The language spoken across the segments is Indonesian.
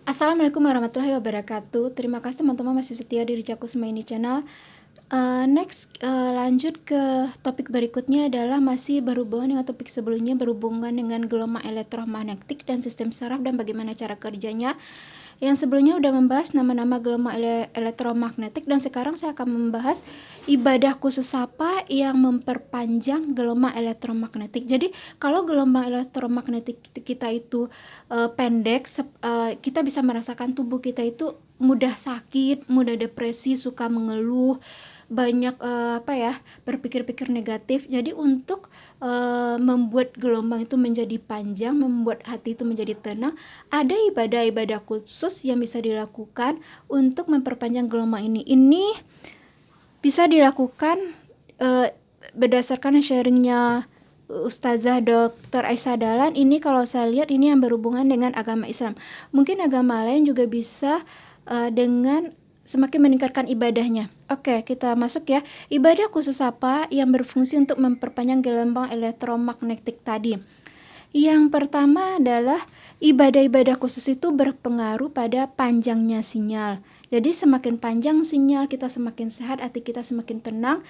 Assalamualaikum warahmatullahi wabarakatuh. Terima kasih teman-teman masih setia di Rijaku Semaini Channel. Lanjut ke topik berikutnya adalah masih berhubungan dengan topik sebelumnya, berhubungan dengan gelombang elektromagnetik dan sistem saraf dan bagaimana cara kerjanya. Yang sebelumnya udah membahas nama-nama gelombang elektromagnetik, dan sekarang saya akan membahas ibadah khusus apa yang memperpanjang gelombang elektromagnetik. Jadi kalau gelombang elektromagnetik kita itu pendek, kita bisa merasakan tubuh kita itu mudah sakit, mudah depresi, suka mengeluh, banyak berpikir-pikir negatif. Jadi untuk membuat gelombang itu menjadi panjang, membuat hati itu menjadi tenang, ada ibadah-ibadah khusus yang bisa dilakukan untuk memperpanjang gelombang ini. Ini bisa dilakukan berdasarkan sharingnya Ustazah Dr. Aisyah Dahlan. Ini kalau saya lihat ini yang berhubungan dengan agama Islam. Mungkin agama lain juga bisa dengan semakin meningkatkan ibadahnya. Oke, kita masuk ya. Ibadah khusus apa yang berfungsi untuk memperpanjang gelombang elektromagnetik tadi? Yang pertama adalah ibadah-ibadah khusus itu berpengaruh pada panjangnya sinyal. Jadi semakin panjang sinyal kita, semakin sehat, hati kita semakin tenang,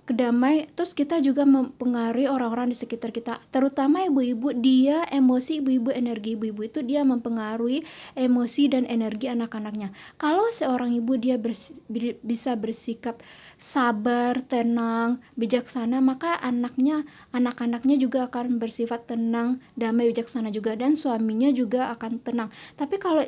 kedamai. Terus kita juga mempengaruhi orang-orang di sekitar kita, terutama ibu-ibu. Dia emosi ibu-ibu, energi ibu-ibu itu dia mempengaruhi emosi dan energi anak-anaknya. Kalau seorang ibu dia bisa bersikap sabar, tenang, bijaksana, maka anak-anaknya juga akan bersifat tenang, damai, bijaksana juga, dan suaminya juga akan tenang. Tapi kalau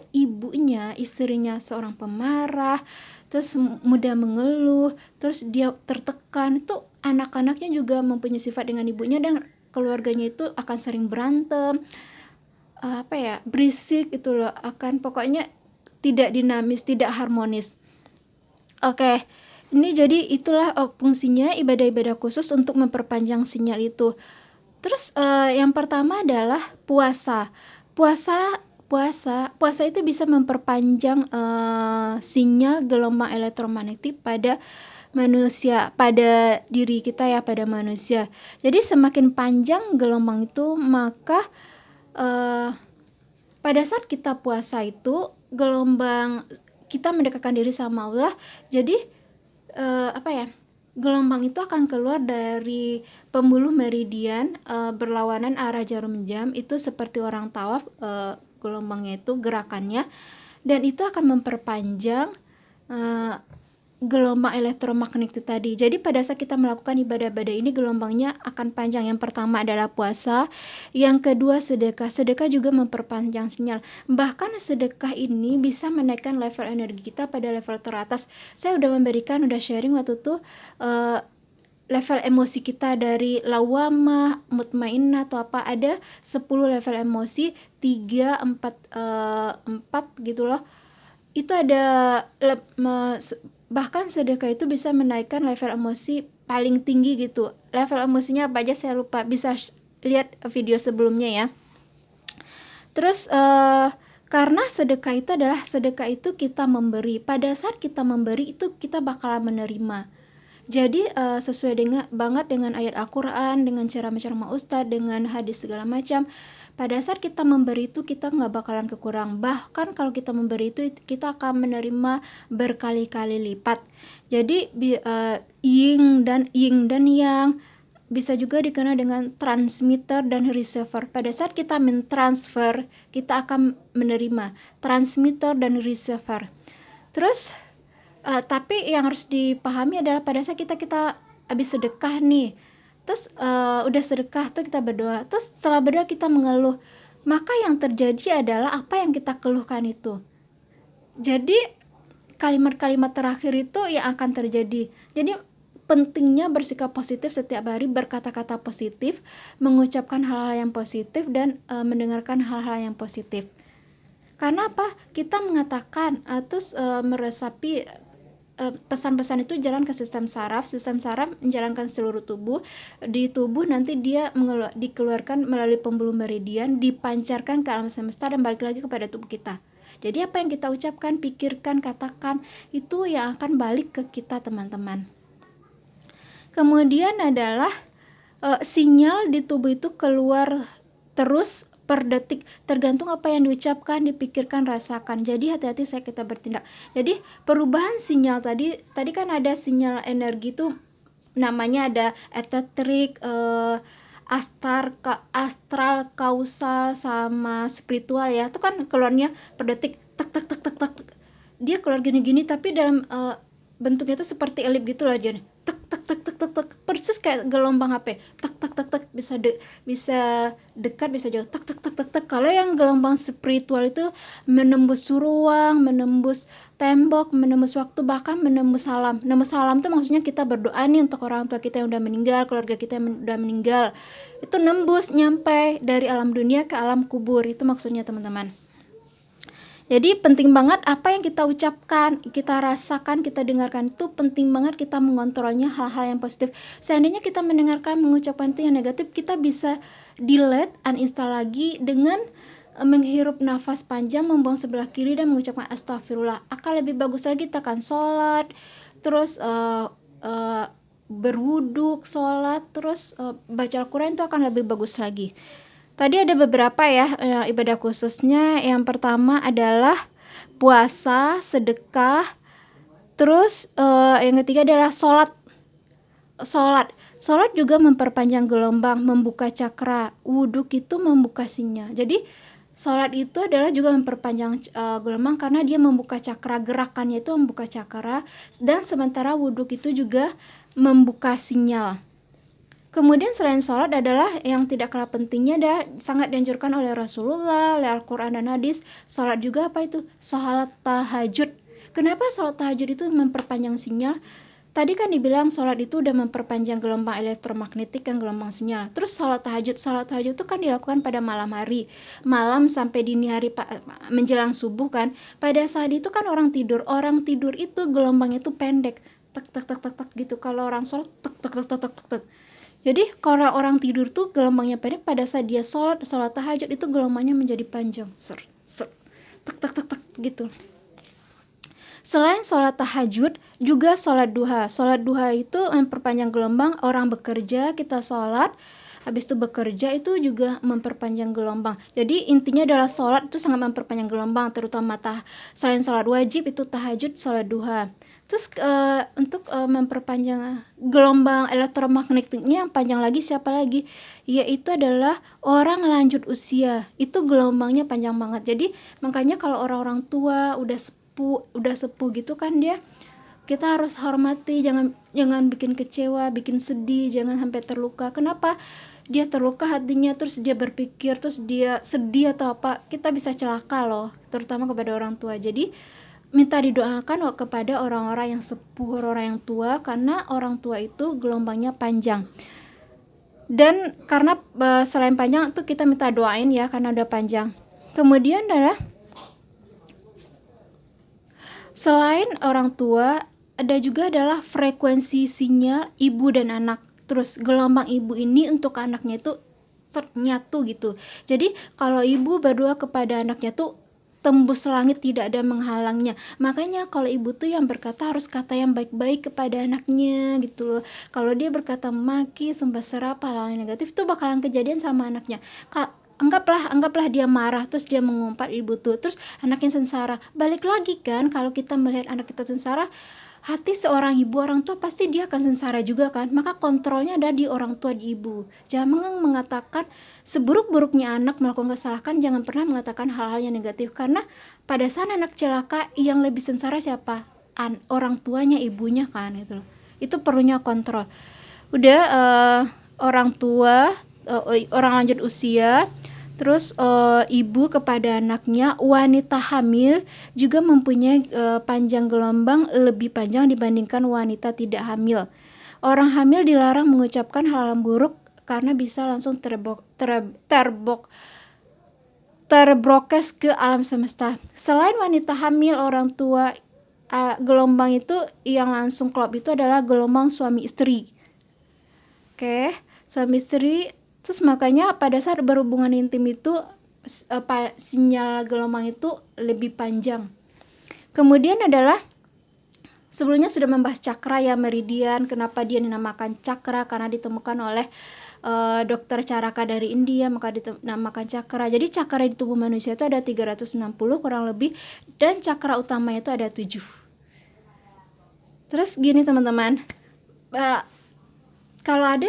istrinya seorang pemarah, terus mudah mengeluh, terus dia tertekan, itu anak-anaknya juga mempunyai sifat dengan ibunya, dan keluarganya itu akan sering berantem, berisik itu loh, akan pokoknya tidak dinamis, tidak harmonis. Oke, ini jadi itulah fungsinya ibadah-ibadah khusus untuk memperpanjang sinyal itu. Terus yang pertama adalah puasa. Puasa itu bisa memperpanjang sinyal gelombang elektromagnetik pada manusia, pada diri kita ya, pada manusia. Jadi semakin panjang gelombang itu, maka pada saat kita puasa itu gelombang kita mendekatkan diri sama Allah. Jadi gelombang itu akan keluar dari pembuluh meridian berlawanan arah jarum jam. Itu seperti orang tawaf, gelombangnya itu gerakannya, dan itu akan memperpanjang gelombang elektromagnetik tadi. Jadi pada saat kita melakukan ibadah-ibadah ini, gelombangnya akan panjang. Yang pertama adalah puasa, yang kedua sedekah. Sedekah juga memperpanjang sinyal. Bahkan sedekah ini bisa menaikkan level energi kita pada level teratas. Saya udah sharing waktu itu level emosi kita dari lawamah, mutmainnah atau apa, ada 10 level emosi, 3, 4 gitu loh. Itu ada bahkan sedekah itu bisa menaikkan level emosi paling tinggi gitu. Level emosinya apa aja saya lupa, bisa lihat video sebelumnya ya. Terus karena sedekah itu kita memberi. Pada saat kita memberi itu kita bakalan menerima. Jadi sesuai banget dengan ayat Al-Quran, dengan ceramah-ceramah Ustadz, dengan hadis segala macam. Pada saat kita memberi itu kita nggak bakalan kekurang. Bahkan kalau kita memberi itu kita akan menerima berkali-kali lipat. Jadi yin dan yang bisa juga dikenal dengan transmitter dan receiver. Pada saat kita mentransfer, kita akan menerima transmitter dan receiver. Terus tapi yang harus dipahami adalah pada saat kita habis sedekah nih, terus udah sedekah tuh kita berdoa, terus setelah berdoa kita mengeluh, maka yang terjadi adalah apa yang kita keluhkan itu. Jadi kalimat-kalimat terakhir itu yang akan terjadi. Jadi pentingnya bersikap positif setiap hari, berkata-kata positif, mengucapkan hal-hal yang positif, dan mendengarkan hal-hal yang positif. Karena apa? Kita mengatakan terus meresapi pesan-pesan itu jalan ke sistem saraf menjalankan seluruh tubuh. Di tubuh nanti dia dikeluarkan melalui pembuluh meridian, dipancarkan ke alam semesta dan balik lagi kepada tubuh kita. Jadi apa yang kita ucapkan, pikirkan, katakan, itu yang akan balik ke kita, teman-teman. Kemudian adalah sinyal di tubuh itu keluar terus per detik, tergantung apa yang diucapkan, dipikirkan, rasakan. Jadi hati-hati saat kita bertindak. Jadi perubahan sinyal tadi kan ada sinyal energi itu namanya ada eterik, astral, kausal, sama spiritual ya. Itu kan keluarnya per detik tak tak tak tak tak. Dia keluar gini-gini tapi dalam bentuknya itu seperti elip gitu loh, jadi tak tak tak tak tak tak, persis kayak gelombang HP, tak tak tak tak, bisa dekat bisa jauh, tak tak tak tak tak. Kalau yang gelombang spiritual itu menembus ruang, menembus tembok, menembus waktu, bahkan menembus alam. Menembus alam itu maksudnya kita berdoa nih untuk orang tua kita yang udah meninggal, keluarga kita yang udah meninggal, itu nembus nyampe dari alam dunia ke alam kubur, itu maksudnya teman-teman. Jadi penting banget apa yang kita ucapkan, kita rasakan, kita dengarkan, itu penting banget kita mengontrolnya, hal-hal yang positif. Seandainya kita mendengarkan, mengucapkan itu yang negatif, kita bisa delete, uninstall lagi dengan menghirup nafas panjang, membuang sebelah kiri dan mengucapkan astagfirullah. Akan lebih bagus lagi kita akan sholat, terus berwuduk, sholat, terus baca Al-Quran, itu akan lebih bagus lagi. Tadi ada beberapa ya ibadah khususnya. Yang pertama adalah puasa, sedekah. Terus yang ketiga adalah sholat. Sholat juga memperpanjang gelombang, membuka cakra. Wuduk itu membuka sinyal. Jadi sholat itu adalah juga memperpanjang gelombang karena dia membuka cakra, gerakannya itu membuka cakra. Dan sementara wuduk itu juga membuka sinyal. Kemudian selain sholat adalah yang tidak kalah pentingnya, sangat dianjurkan oleh Rasulullah, oleh Al-Quran dan hadis. Sholat juga apa itu? Sholat tahajud. Kenapa sholat tahajud itu memperpanjang sinyal? Tadi kan dibilang sholat itu udah memperpanjang gelombang elektromagnetik dan gelombang sinyal. Terus sholat tahajud itu kan dilakukan pada malam hari, malam sampai dini hari menjelang subuh kan. Pada saat itu kan orang tidur itu gelombangnya itu pendek, tak tak tak tak tak gitu. Kalau orang sholat tak tak tak tak tak tak. Jadi kalau orang tidur tuh gelombangnya pendek, pada saat dia sholat tahajud itu gelombangnya menjadi panjang, tak tak tak tak gitu. Selain sholat tahajud, juga sholat duha. Sholat duha itu memperpanjang gelombang. Orang bekerja, kita sholat, habis itu bekerja itu juga memperpanjang gelombang. Jadi intinya adalah sholat itu sangat memperpanjang gelombang, terutama selain sholat wajib itu tahajud, sholat duha. Terus untuk memperpanjang gelombang elektromagnetiknya yang panjang lagi siapa lagi? Yaitu adalah orang lanjut usia. Itu gelombangnya panjang banget. Jadi makanya kalau orang-orang tua udah sepuh gitu kan, kita harus hormati, jangan bikin kecewa, bikin sedih, jangan sampai terluka. Kenapa? Dia terluka hatinya, terus dia berpikir, terus dia sedih atau apa, kita bisa celaka loh, terutama kepada orang tua. Jadi minta didoakan kepada orang-orang yang sepuh, orang yang tua, karena orang tua itu gelombangnya panjang. Dan karena selain panjang itu kita minta doain ya, karena udah panjang. Kemudian adalah selain orang tua, ada juga adalah frekuensi sinyal ibu dan anak. Terus gelombang ibu ini untuk anaknya itu nyatu gitu. Jadi kalau ibu berdoa kepada anaknya tuh tembus langit, tidak ada menghalangnya. Makanya kalau ibu tuh yang berkata harus kata yang baik-baik kepada anaknya gitu loh. Kalau dia berkata maki, sumpah serap, hal-hal negatif itu bakalan kejadian sama anaknya. Anggaplah dia marah, terus dia mengumpat ibu tuh, terus anaknya sengsara. Balik lagi kan, kalau kita melihat anak kita sengsara, hati seorang ibu, orang tua pasti dia akan sengsara juga kan. Maka kontrolnya ada di orang tua, di ibu. Jangan mengatakan seburuk-buruknya anak melakukan kesalahan, jangan pernah mengatakan hal-hal yang negatif, karena pada saat anak celaka yang lebih sengsara siapa? Orang tuanya, ibunya kan gitu loh. Itu perlunya kontrol. Udah orang tua, orang lanjut usia, terus ibu kepada anaknya, wanita hamil juga mempunyai panjang gelombang lebih panjang dibandingkan wanita tidak hamil. Orang hamil dilarang mengucapkan hal-hal buruk karena bisa langsung terbrokes ke alam semesta. Selain wanita hamil, orang tua, gelombang itu yang langsung klop itu adalah gelombang suami istri. Oke, suami istri. Terus makanya pada saat berhubungan intim itu sinyal gelombang itu lebih panjang. Kemudian adalah sebelumnya sudah membahas cakra ya, meridian. Kenapa dia dinamakan cakra? Karena ditemukan oleh dokter Caraka dari India, maka dinamakan cakra. Jadi cakra di tubuh manusia itu ada 360 kurang lebih, dan cakra utama itu ada 7. Terus gini teman-teman, kalau ada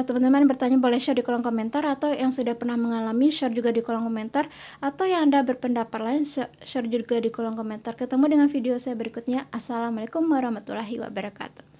teman-teman bertanya boleh share di kolom komentar, atau yang sudah pernah mengalami share juga di kolom komentar, atau yang Anda berpendapat lain share juga di kolom komentar. Ketemu dengan video saya berikutnya. Assalamualaikum warahmatullahi wabarakatuh.